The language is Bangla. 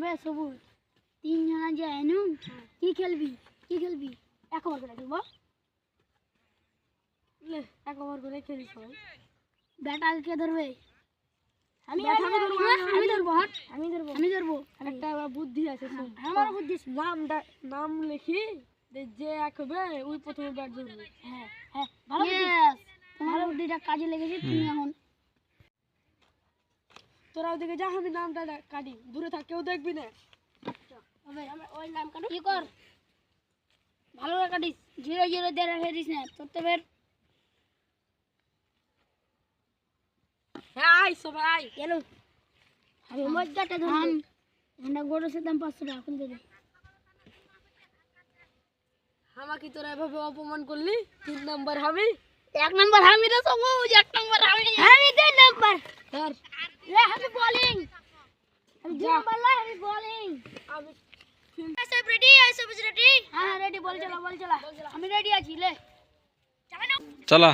বে সবুজ তিনজনা যে আইনু কি খেলবি এক ওভার করে দেবো লে এক ওভার করে খেলি সবাই ব্যাট আগে কে ধরবে আমি ধরবো একটা বুদ্ধি আছে শুন আমার বুদ্ধি নাম লিখি যে এক হবে ওই প্রথমে ব্যাট ধরবে হ্যাঁ ভালো তোমার বুদ্ধিটা কাজে লেগেছে তুমি এখন তোরা ওদিকে যা আমি নামটা কাটি দূরে থাক কেউ দেখবি না ওই নাম কাটো কি কর ভালো করে কাটিস 0-0 দিয়ে রেখে দিস না তোর তো বের হ্যাঁ আই সবাই আই গেল আমি মজ্জাটা ধরলাম আমরা গোড়ের দাম 500 টাকা খুলতে দে আমাকে তোরা এভাবে অপমান করলি 3 নাম্বার আমি 1 নাম্বার আমি রে সবুজ 1 নাম্বার আমি 2 নাম্বার ধর রে আমি বোলিং আমি 2 নাম্বার লাই আমি বোলিং আমি সব রেডি সবুজ রেডি হ্যাঁ রেডি বল চলা আমি রেডি আছি লে चला